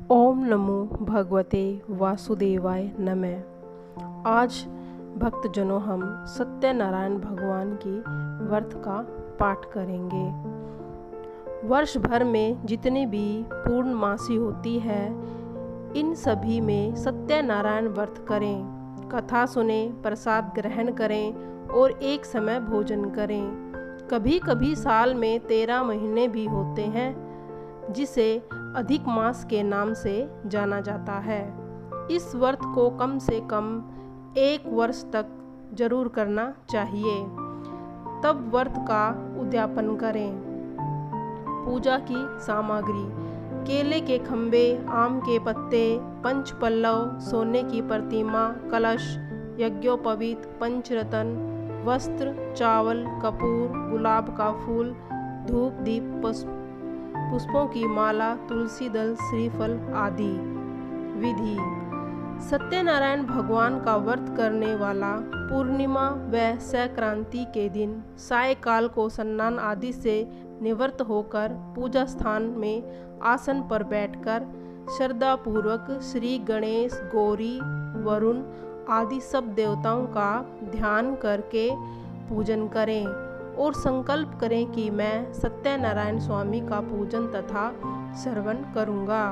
ओम नमो भगवते वासुदेवाय नमः। आज भक्तजनों हम सत्यनारायण भगवान की व्रत का पाठ करेंगे। वर्ष भर में जितनी भी पूर्णमासी होती है, इन सभी में सत्यनारायण व्रत करें, कथा सुने, प्रसाद ग्रहण करें और एक समय भोजन करें। कभी कभी साल में 13 महीने भी होते हैं, जिसे अधिक मास के नाम से जाना जाता है। इस व्रत को कम से कम 1 वर्ष तक जरूर करना चाहिए, तब व्रत का उद्यापन करें। पूजा की सामग्री: केले के खंबे, आम के पत्ते, पंचपल्लव, सोने की प्रतिमा, कलश, यज्ञोपवीत, पंचरत्न, वस्त्र, चावल, कपूर, गुलाब का फूल, धूप, दीप, पुष्पों की माला, तुलसी दल, श्रीफल आदि। विधि: सत्यनारायण भगवान का व्रत करने वाला पूर्णिमा व संक्रांति के दिन सायकाल को स्नान आदि से निवृत्त होकर पूजा स्थान में आसन पर बैठकर श्रद्धापूर्वक श्री गणेश, गौरी, वरुण आदि सब देवताओं का ध्यान करके पूजन करें और संकल्प करें कि मैं सत्यनारायण स्वामी का पूजन तथा श्रवण करूँगा।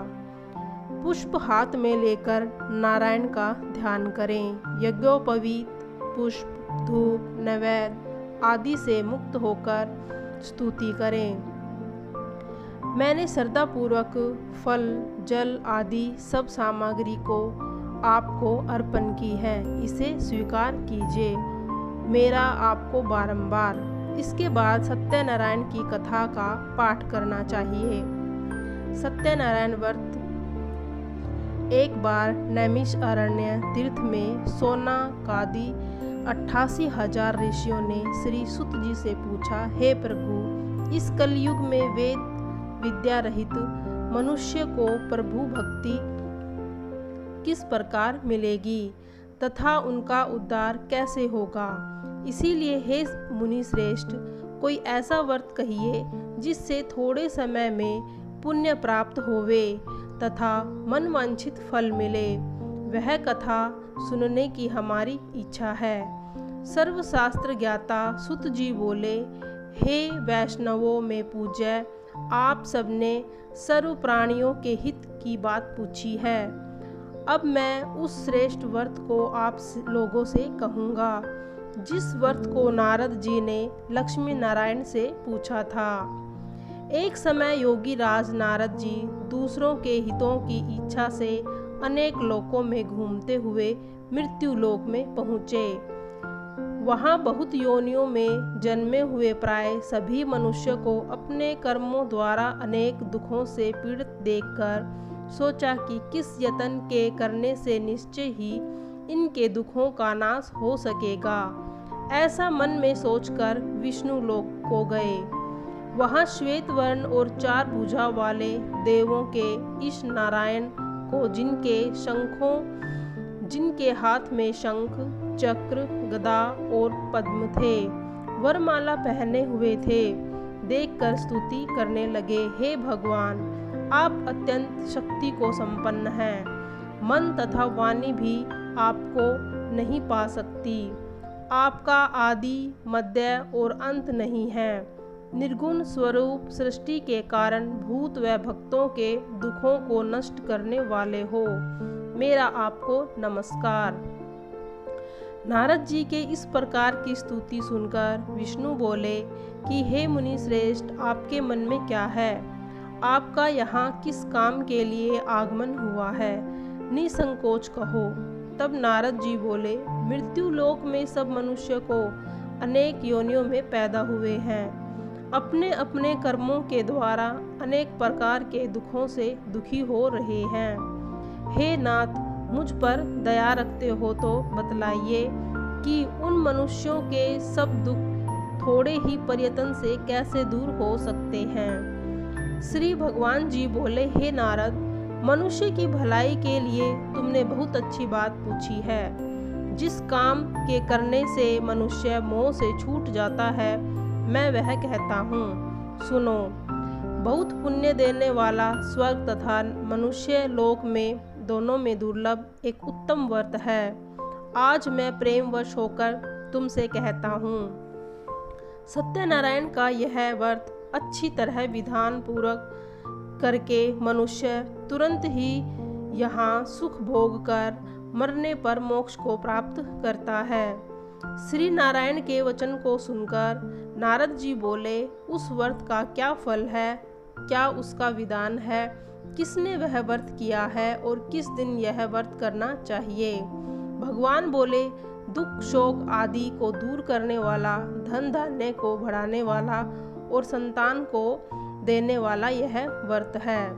पुष्प हाथ में लेकर नारायण का ध्यान करें। यज्ञोपवीत पुष्प, धूप, नैवेद्य आदि से मुक्त होकर स्तुति करें। मैंने श्रद्धापूर्वक फल, जल आदि सब सामग्री को आपको अर्पण की है, इसे स्वीकार कीजिए, मेरा आपको बारंबार। इसके बाद सत्यनारायण की कथा का पाठ करना चाहिए। सत्यनारायण व्रत: एक बार नैमिषारण्य तीर्थ में शौनकादि 88,000 ऋषियों ने श्री सुत जी से पूछा, हे प्रभु, इस कलयुग में वेद विद्या रहित मनुष्य को प्रभु भक्ति किस प्रकार मिलेगी तथा उनका उद्धार कैसे होगा? इसीलिए हे मुनि श्रेष्ठ, कोई ऐसा व्रत कहिए जिससे थोड़े समय में पुण्य प्राप्त होवे तथा मनवांछित फल मिले। वह कथा सुनने की हमारी इच्छा है। सर्वशास्त्र ज्ञाता सुत जी बोले, हे वैष्णवों में पूज्य, आप सबने सर्व प्राणियों के हित की बात पूछी है। अब मैं उस श्रेष्ठ व्रत को आप लोगों से कहूँगा, जिस व्रत को नारद जी ने लक्ष्मी नारायण से पूछा था। एक समय योगी राज नारद जी दूसरों के हितों की इच्छा से अनेक लोकों में घूमते हुए मृत्यु लोक में पहुँचे। वहाँ बहुत योनियों में जन्मे हुए प्राय सभी मनुष्य को अपने कर्मों द्वारा अनेक दुखों से पीड़ित देखकर सोचा कि किस यत्न के करने से निश्चय ही इनके दुखों का नाश हो सकेगा। ऐसा मन में सोचकर विष्णु लोक को गए। वहाँ श्वेत वर्ण और 4 भुजा वाले देवों के ईश नारायण को जिनके हाथ में शंख, चक्र, गदा और पद्म थे, वरमाला पहने हुए थे, देखकर स्तुति करने लगे, हे भगवान, आप अत्यंत शक्ति को संपन्न हैं, मन तथा वाणी भी आपको नहीं पा सकती। आपका आदि, मध्य और अंत नहीं है। निर्गुण स्वरूप सृष्टि के कारण भूत व भक्तों के दुखों को नष्ट करने वाले हो, मेरा आपको नमस्कार। नारद जी के इस प्रकार की स्तुति सुनकर विष्णु बोले कि हे मुनि श्रेष्ठ, आपके मन में क्या है? आपका यहाँ किस काम के लिए आगमन हुआ है? निसंकोच कहो। तब नारद जी बोले, मृत्यु लोक में सब मनुष्य को अनेक योनियों में पैदा हुए हैं, अपने अपने कर्मों के द्वारा अनेक प्रकार के दुखों से दुखी हो रहे हैं। हे नाथ, मुझ पर दया रखते हो तो बतलाइए कि उन मनुष्यों के सब दुख थोड़े ही प्रयत्न से कैसे दूर हो सकते हैं। श्री भगवान जी बोले, हे नारद, मनुष्य की भलाई के लिए तुमने बहुत अच्छी बात पूछी है। जिस काम के करने से मनुष्य मोह से छूट जाता है, मैं वह कहता हूँ, सुनो। बहुत पुण्य देने वाला स्वर्ग तथा मनुष्य लोक में दोनों में दुर्लभ एक उत्तम व्रत है। आज मैं प्रेमवश होकर तुमसे कहता हूँ। सत्यनारायण का यह व्रत अच्छी तरह विधान पूर्वक करके मनुष्य तुरंत ही यहाँ सुख भोग कर मरने पर मोक्ष को प्राप्त करता है। श्री नारायण के वचन को सुनकर नारद जी बोले, उस व्रत का क्या फल है, क्या उसका विधान है, किसने वह व्रत किया है और किस दिन यह व्रत करना चाहिए। भगवान बोले, दुख शोक आदि को दूर करने वाला, धन धान्य को बढ़ाने वाला और संतान को देने वाला यह व्रत है।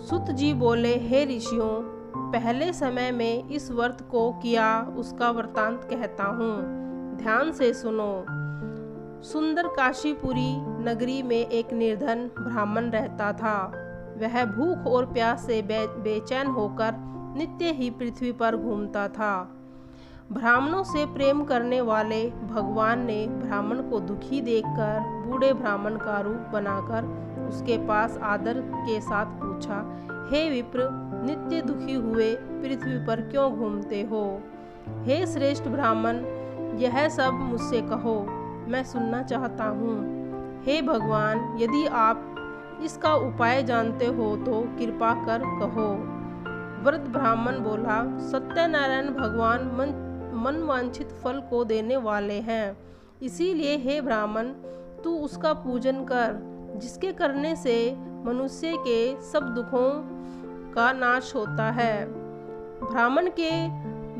सुत जी बोले, हे ऋषियों, पहले समय में इस व्रत को किया उसका वृतांत कहता हूँ, ध्यान से सुनो। सुंदर काशीपुरी नगरी में एक निर्धन ब्राह्मण रहता था। वह भूख और प्यास से बेचैन होकर नित्य ही पृथ्वी पर घूमता था। ब्राह्मणों से प्रेम करने वाले भगवान ने ब्राह्मण को दुखी देखकर बूढ़े ब्राह्मण का रूप बनाकर उसके पास आदर के साथ पूछा, हे विप्र, नित्य दुखी हुए पृथ्वी पर क्यों घूमते हो? हे श्रेष्ठ ब्राह्मण, यह सब मुझसे कहो, मैं सुनना चाहता हूँ। हे भगवान, यदि आप इसका उपाय जानते हो तो कृपा कर कहो। वृद्ध ब्राह्मण बोला, सत्यनारायण भगवान मन वांछित फल को देने वाले हैं, इसीलिए हे ब्राह्मण, तू उसका पूजन कर, जिसके करने से मनुष्य के सब दुखों का नाश होता है। ब्राह्मण के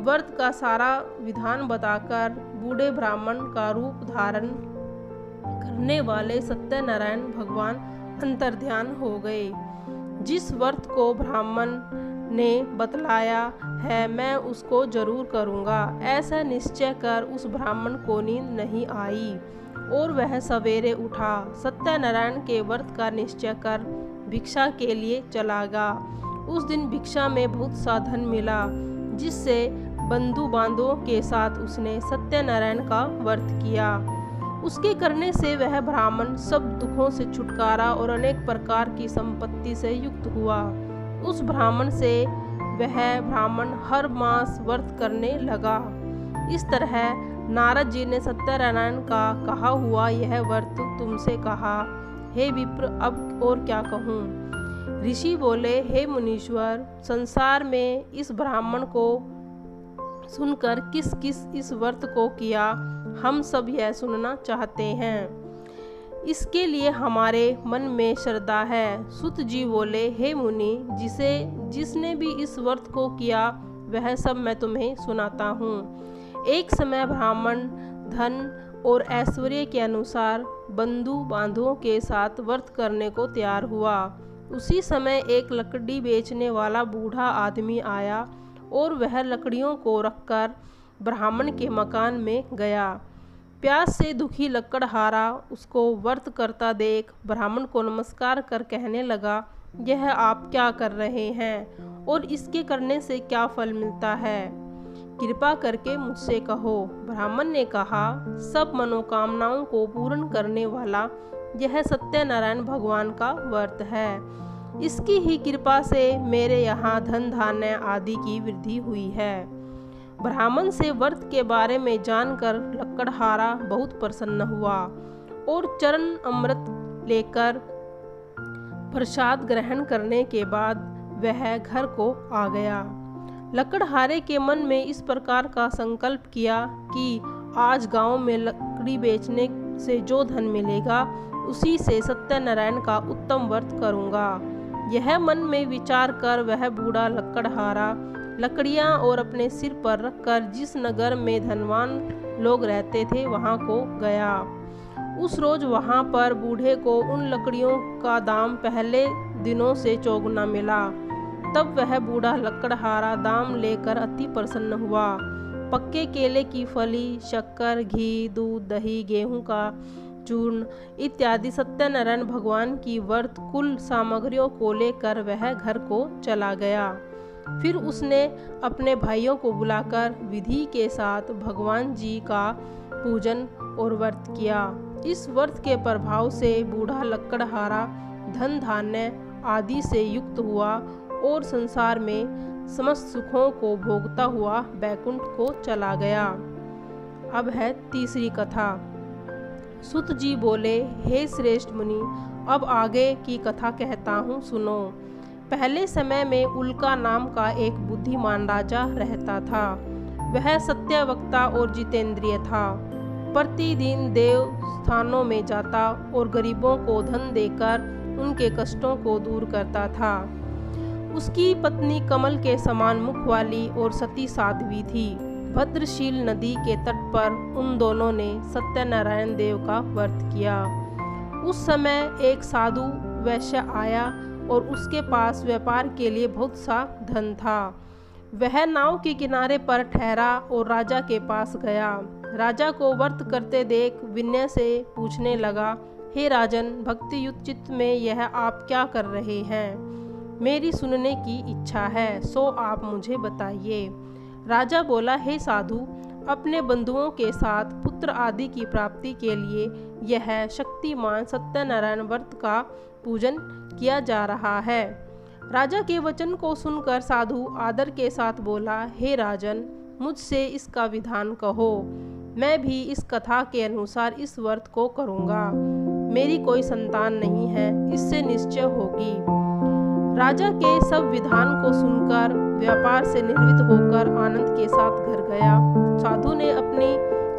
व्रत का सारा विधान बताकर बूढ़े ब्राह्मण का रूप धारण करने वाले सत्यनारायण भगवान अंतर्ध्यान हो गए। जिस व्रत को ब्राह्मण ने बतलाया है, मैं उसको जरूर करूँगा, ऐसा निश्चय कर उस ब्राह्मण को नींद नहीं आई और वह सवेरे उठा। सत्यनारायण के व्रत का निश्चय कर भिक्षा के लिए चला गया। उस दिन भिक्षा में बहुत सा धन मिला, जिससे बंधु बांधवों के साथ उसने सत्यनारायण का व्रत किया। उसके करने से वह ब्राह्मण सब दुखों से छुटकारा और अनेक प्रकार की संपत्ति से युक्त हुआ। उस ब्राह्मण से वह ब्राह्मण हर मास व्रत करने लगा। इस तरह नारद जी ने सत्यनारायण का कहा हुआ यह व्रत तुमसे कहा। हे विप्र, अब और क्या कहूँ? ऋषि बोले, हे मुनीश्वर, संसार में इस ब्राह्मण को सुनकर किस किस इस व्रत को किया, हम सब यह सुनना चाहते हैं। इसके लिए हमारे मन में श्रद्धा है। सुत जी बोले, हे मुनि, जिसने भी इस व्रत को किया वह सब मैं तुम्हें सुनाता हूँ। एक समय ब्राह्मण धन और ऐश्वर्य के अनुसार बंधु बांधवों के साथ व्रत करने को तैयार हुआ। उसी समय एक लकड़ी बेचने वाला बूढ़ा आदमी आया और वह लकड़ियों को रखकर ब्राह्मण के मकान में गया। प्यास से दुखी लकड़हारा उसको व्रत करता देख ब्राह्मण को नमस्कार कर कहने लगा, यह आप क्या कर रहे हैं और इसके करने से क्या फल मिलता है? कृपा करके मुझसे कहो। ब्राह्मण ने कहा, सब मनोकामनाओं को पूर्ण करने वाला यह सत्यनारायण भगवान का व्रत है। इसकी ही कृपा से मेरे यहाँ धन धान्य आदि की वृद्धि हुई है। ब्राह्मण से व्रत के बारे में जानकर लकड़हारा बहुत प्रसन्न हुआ और चरण अमृत लेकर प्रसाद ग्रहण करने के बाद वह घर को आ गया। लकड़हारे के मन में इस प्रकार का संकल्प किया कि आज गांव में लकड़ी बेचने से जो धन मिलेगा उसी से सत्यनारायण का उत्तम व्रत करूंगा। यह मन में विचार कर वह बूढ़ा लकड़हारा लकड़ियां और अपने सिर पर रखकर जिस नगर में धनवान लोग रहते थे वहां को गया। उस रोज वहां पर बूढ़े को उन लकड़ियों का दाम पहले दिनों से चौगुना मिला। तब वह बूढ़ा लकड़हारा दाम लेकर अति प्रसन्न हुआ। पक्के केले की फली, शक्कर, घी, दूध, दही, गेहूं का चूर्ण इत्यादि सत्यनारायण भगवान की व्रत कुल सामग्रियों को लेकर वह घर को चला गया। फिर उसने अपने भाइयों को बुलाकर विधि के साथ भगवान जी का पूजन और व्रत किया। इस व्रत के प्रभाव से बूढ़ा लकड़हारा धन धान्य आदि से युक्त हुआ और संसार में समस्त सुखों को भोगता हुआ बैकुंठ को चला गया। अब है तीसरी कथा। सुत जी बोले, हे श्रेष्ठ मुनि, अब आगे की कथा कहता हूँ, सुनो। पहले समय में उल्का नाम का एक बुद्धिमान राजा रहता था। वह सत्यवक्ता और जितेंद्रिय था। प्रतिदिन देव स्थानों में जाता और गरीबों को धन देकर उनके कष्टों को दूर करता था। उसकी पत्नी कमल के समान मुख वाली और सती साध्वी थी। भद्रशील नदी के तट पर उन दोनों ने सत्यनारायण देव का व्रत किया। उस समय एक साधु वैश्य आया और उसके पास व्यापार के लिए बहुत सा धन था। वह नाव के किनारे पर ठहरा और राजा के पास गया। राजा को व्रत करते देख विनय से पूछने लगा, हे राजन, भक्ति युक्त चित्त में यह आप क्या कर रहे हैं? मेरी सुनने की इच्छा है, सो आप मुझे बताइए। राजा बोला, हे साधु, अपने बंधुओं के साथ पुत्र आदि की प्राप्ति के लिए यह शक्तिमान सत्यनारायण व्रत का पूजन किया जा रहा है। राजा के वचन को सुनकर साधु आदर के साथ बोला, हे राजन, मुझसे इसका विधान कहो। मैं भी इस कथा के अनुसार इस व्रत को करूँगा। मेरी कोई संतान नहीं है, इससे निश्चय होगी। राजा के सब विधान को सुनकर व्यापार से निर्वृत्त होकर आनंद के साथ घर गया। साधु ने अपनी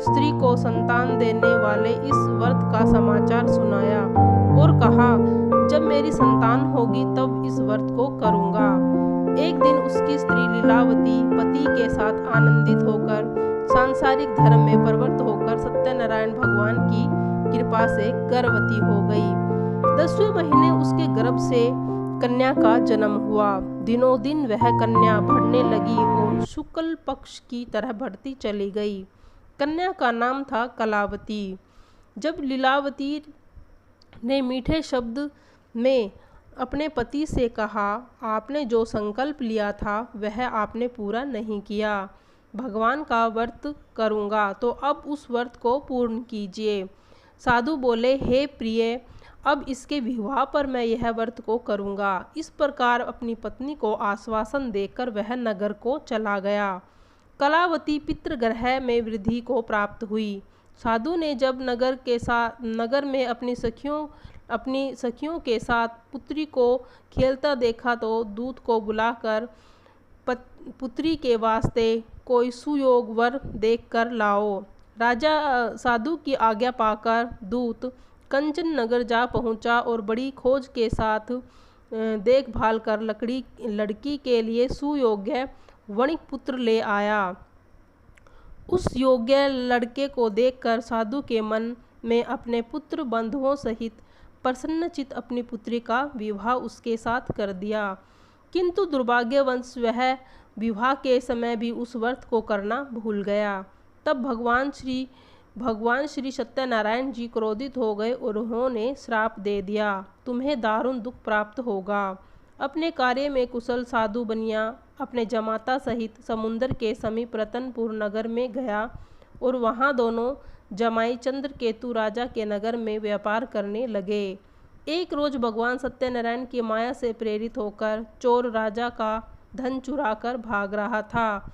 स्त्री को संतान देने वाले इस व्रत का समाचार सुनाया और कहा, जब मेरी संतान होगी तब इस व्रत को करूँगा। एक दिन उसकी स्त्री लीलावती पति के साथ आनंदित होकर सांसारिक धर्म में प्रवृत्त होकर सत्यनारायण भगवान की कृपा से गर्भवती हो गई। 10वें महीने उसके गर्भ से कन्या का जन्म हुआ। दिनों दिन वह कन्या बढ़ने लगी और शुक्ल पक्ष की तरह बढ़ती चली गई। कन्या का नाम था कलावती। जब लीलावती ने मीठे शब्द में अपने पति से कहा, आपने जो संकल्प लिया था वह आपने पूरा नहीं किया। भगवान का व्रत करूँगा, तो अब उस व्रत को पूर्ण कीजिए। साधु बोले, हे प्रिय, अब इसके विवाह पर मैं यह व्रत को करूँगा। इस प्रकार अपनी पत्नी को आश्वासन देकर वह नगर को चला गया। कलावती पितृगृह में वृद्धि को प्राप्त हुई। साधु ने जब नगर में अपनी सखियों के साथ पुत्री को खेलता देखा तो दूत को बुलाकर पुत्री के वास्ते कोई सुयोग वर देखकर लाओ। राजा साधु की आज्ञा पाकर दूत कंचन नगर जा पहुंचा और बड़ी खोज के साथ देखभाल कर लड़की के लिए सुयोग्य वणिक पुत्र ले आया। उस योग्य लड़के को देखकर साधु के मन में अपने पुत्र बंधुओं सहित प्रसन्नचित अपनी पुत्री का विवाह उसके साथ कर दिया। किंतु दुर्भाग्यवश वह विवाह के समय भी उस व्रत को करना भूल गया। तब भगवान श्री सत्यनारायण जी क्रोधित हो गए और उन्होंने श्राप दे दिया, तुम्हें दारुण दुख प्राप्त होगा। अपने कार्य में कुशल साधु बनिया अपने जमाता सहित समुद्र के समीप रतनपुर नगर में गया और वहाँ दोनों जमाई चंद्रकेतु राजा के नगर में व्यापार करने लगे। एक रोज भगवान सत्यनारायण की माया से प्रेरित होकर चोर राजा का धन चुराकर भाग रहा था,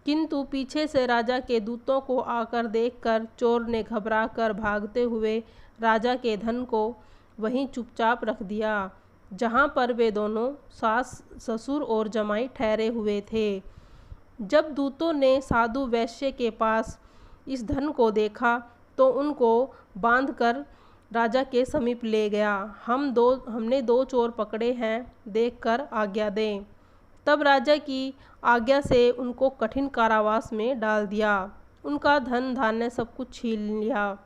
किंतु पीछे से राजा के दूतों को आकर देखकर चोर ने घबराकर भागते हुए राजा के धन को वहीं चुपचाप रख दिया जहां पर वे दोनों सास ससुर और जमाई ठहरे हुए थे। जब दूतों ने साधु वैश्य के पास इस धन को देखा तो उनको बांधकर राजा के समीप ले गया। हमने दो चोर पकड़े हैं, देखकर आज्ञा दें। तब राजा की आज्ञा से उनको कठिन कारावास में डाल दिया। उनका धन धान्य सब कुछ छीन लिया।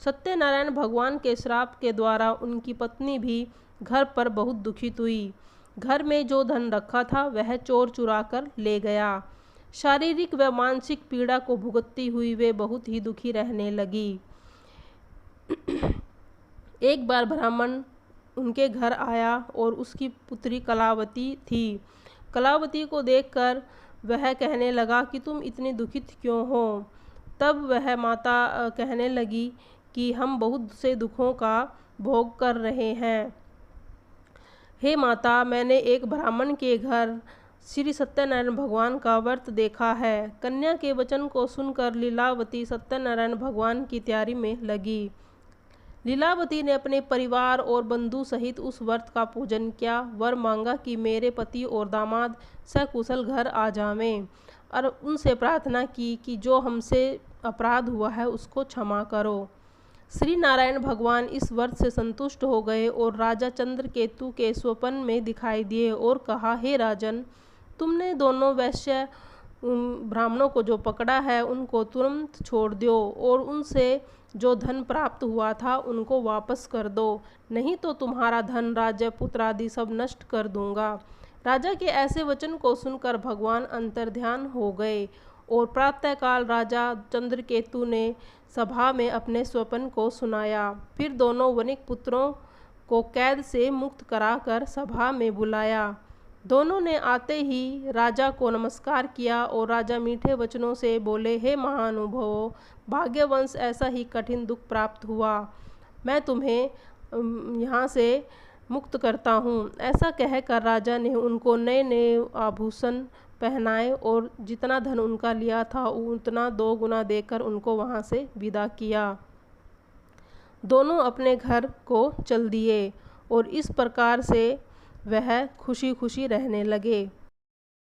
सत्यनारायण भगवान के श्राप के द्वारा उनकी पत्नी भी घर पर बहुत दुखित हुई। घर में जो धन रखा था वह चोर चुरा कर ले गया। शारीरिक व मानसिक पीड़ा को भुगतती हुई वे बहुत ही दुखी रहने लगी। एक बार ब्राह्मण उनके घर आया और उसकी पुत्री कलावती थी। कलावती को देखकर वह कहने लगा कि तुम इतनी दुखित क्यों हो। तब वह माता कहने लगी कि हम बहुत से दुखों का भोग कर रहे हैं। हे माता, मैंने एक ब्राह्मण के घर श्री सत्यनारायण भगवान का व्रत देखा है। कन्या के वचन को सुनकर लीलावती सत्यनारायण भगवान की तैयारी में लगी। लीलावती ने अपने परिवार और बंधु सहित उस व्रत का पूजन किया। वर मांगा कि मेरे पति और दामाद सकुशल घर आ जावें, और उनसे प्रार्थना की कि जो हमसे अपराध हुआ है उसको क्षमा करो। श्री नारायण भगवान इस व्रत से संतुष्ट हो गए और राजा चंद्रकेतु के स्वप्न में दिखाई दिए और कहा, हे राजन, तुमने दोनों वैश्य ब्राह्मणों को जो पकड़ा है उनको तुरंत छोड़ दो और उनसे जो धन प्राप्त हुआ था उनको वापस कर दो, नहीं तो तुम्हारा धन, राज्य, पुत्र आदि सब नष्ट कर दूंगा। राजा के ऐसे वचन को सुनकर भगवान अंतर्ध्यान हो गए और प्रातःकाल राजा चंद्रकेतु ने सभा में अपने स्वप्न को सुनाया। फिर दोनों वणिक पुत्रों को कैद से मुक्त कराकर सभा में बुलाया। दोनों ने आते ही राजा को नमस्कार किया और राजा मीठे वचनों से बोले, हे महानुभावों, भाग्यवंश ऐसा ही कठिन दुख प्राप्त हुआ, मैं तुम्हें यहाँ से मुक्त करता हूँ। ऐसा कहकर राजा ने उनको नए नए आभूषण पहनाए और जितना धन उनका लिया था उतना 2 गुना देकर उनको वहाँ से विदा किया। दोनों अपने घर को चल दिए और इस प्रकार से वह खुशी खुशी रहने लगे।